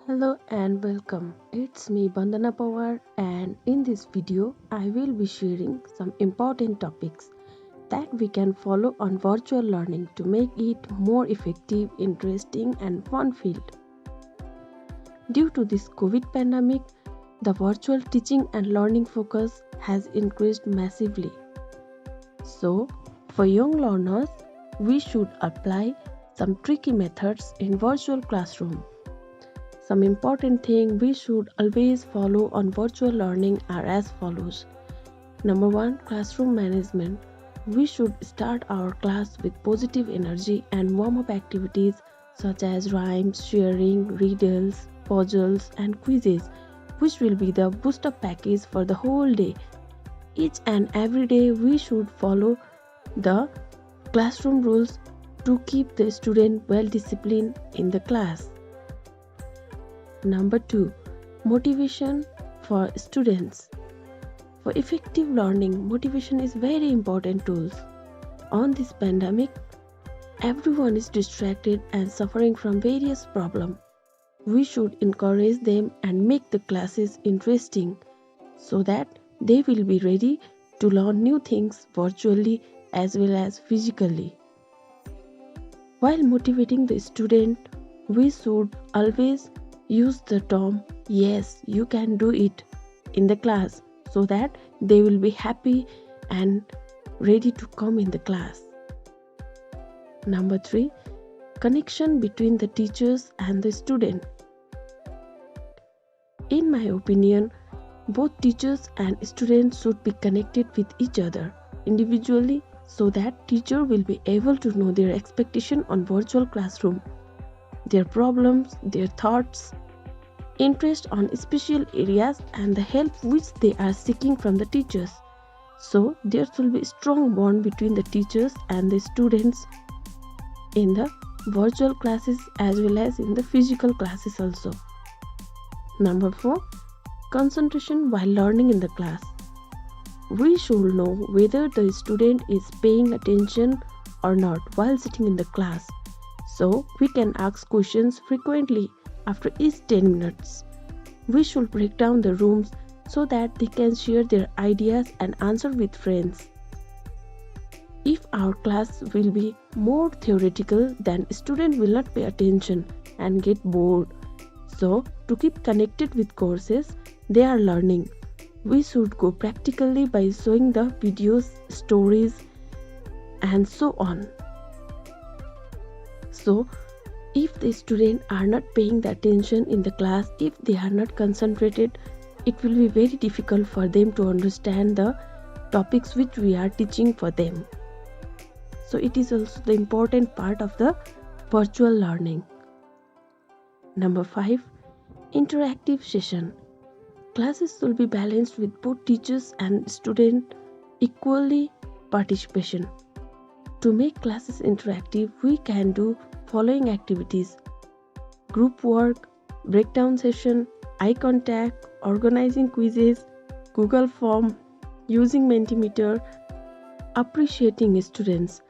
Hello and welcome. It's me Bandana Pawar, and in this video I will be sharing some important topics that we can follow on virtual learning to make it more effective, interesting and fun filled. Due to this COVID pandemic, the virtual teaching and learning focus has increased massively. So, for young learners, we should apply some tricky methods in virtual classroom. Some important things we should always follow on virtual learning are as follows. Number 1, classroom management. We should start our class with positive energy and warm-up activities such as rhymes, sharing, riddles, puzzles and quizzes, which will be the boost-up package for the whole day. Each and every day we should follow the classroom rules to keep the student well disciplined in the class. Number 2, motivation for students. For effective learning, motivation is very important tool. On this pandemic, everyone is distracted and suffering from various problems. We should encourage them and make the classes interesting so that they will be ready to learn new things virtually as well as physically. While motivating the student, we should always use the term yes, you can do it in the class so that they will be happy and ready to come in the class. Number 3, connection between the teachers and the student. In my opinion, both teachers and students should be connected with each other individually so that teacher will be able to know their expectation on virtual classroom, their problems, their thoughts, interest on special areas and the help which they are seeking from the teachers. So there will be a strong bond between the teachers and the students in the virtual classes as well as in the physical classes also. Number 4, concentration while learning in the class. We should know whether the student is paying attention or not while sitting in the class. So we can ask questions frequently after each 10 minutes. We should break down the rooms so that they can share their ideas and answer with friends. If our class will be more theoretical, then students will not pay attention and get bored. So to keep connected with courses they are learning, we should go practically by showing the videos, stories and so on. So if the students are not paying the attention in the class, if they are not concentrated, it will be very difficult for them to understand the topics which we are teaching for them. So it is also the important part of the virtual learning. Number 5, interactive session. Classes will be balanced with both teachers and student equally participation. To make classes interactive, we can do following activities: group work, breakdown session, eye contact, organizing quizzes, Google form, using Mentimeter, appreciating students.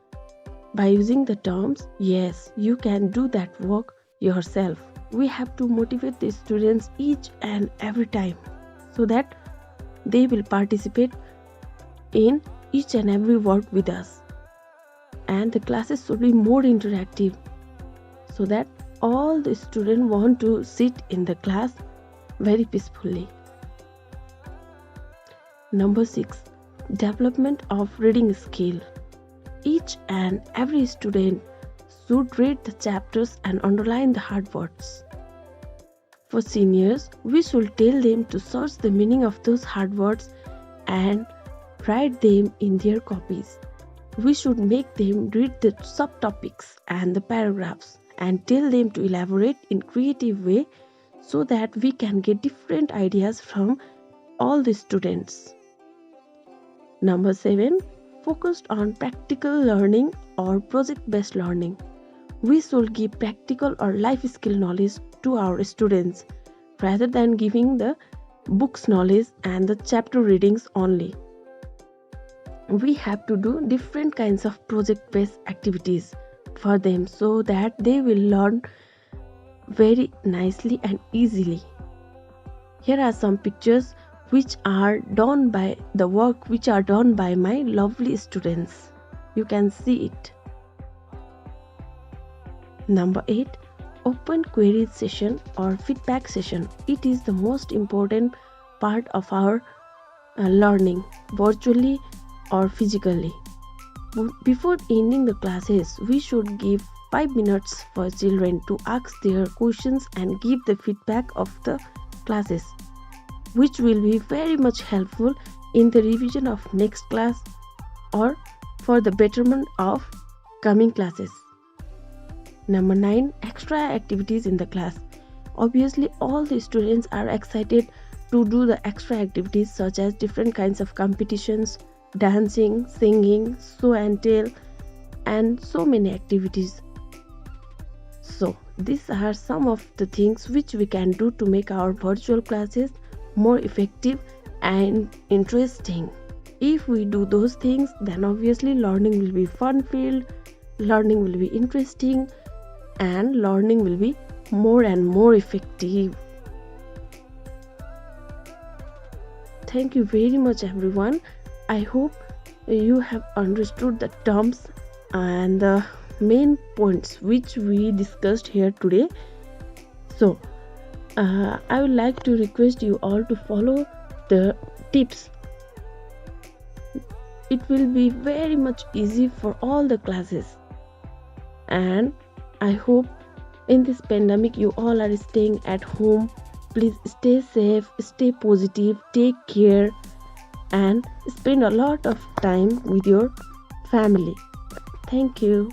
By using the terms, yes, you can do that work yourself. We have to motivate the students each and every time so that they will participate in each and every work with us. And the classes should be more interactive so that all the students want to sit in the class very peacefully. Number 6, development of reading skill. Each and every student should read the chapters and underline the hard words. For seniors, we should tell them to search the meaning of those hard words and write them in their copies. We should make them read the subtopics and the paragraphs and tell them to elaborate in creative way so that we can get different ideas from all the students. Number 7, focused on practical learning or project-based learning. We should give practical or life skill knowledge to our students rather than giving the books knowledge and the chapter readings only. We have to do different kinds of project-based activities for them so that they will learn very nicely and easily. Here are some pictures which are done by my lovely students. You can see it. Number 8. Open queries session or feedback session. It is the most important part of our learning, virtually or physically. Before ending the classes, we should give 5 minutes for children to ask their questions and give the feedback of the classes, which will be very much helpful in the revision of next class or for the betterment of coming classes. Number 9. Extra activities in the class. Obviously, all the students are excited to do the extra activities such as different kinds of competitions, dancing, singing, show and tell, and so many activities. So, these are some of the things which we can do to make our virtual classes more effective and interesting. If we do those things, then obviously learning will be fun-filled, learning will be interesting, and learning will be more and more effective. Thank you very much, everyone. I hope you have understood the terms and the main points which we discussed here today. So, I would like to request you all to follow the tips. It will be very much easy for all the classes. And I hope in this pandemic you all are staying at home. Please stay safe, stay positive, take care, and spend a lot of time with your family. Thank you.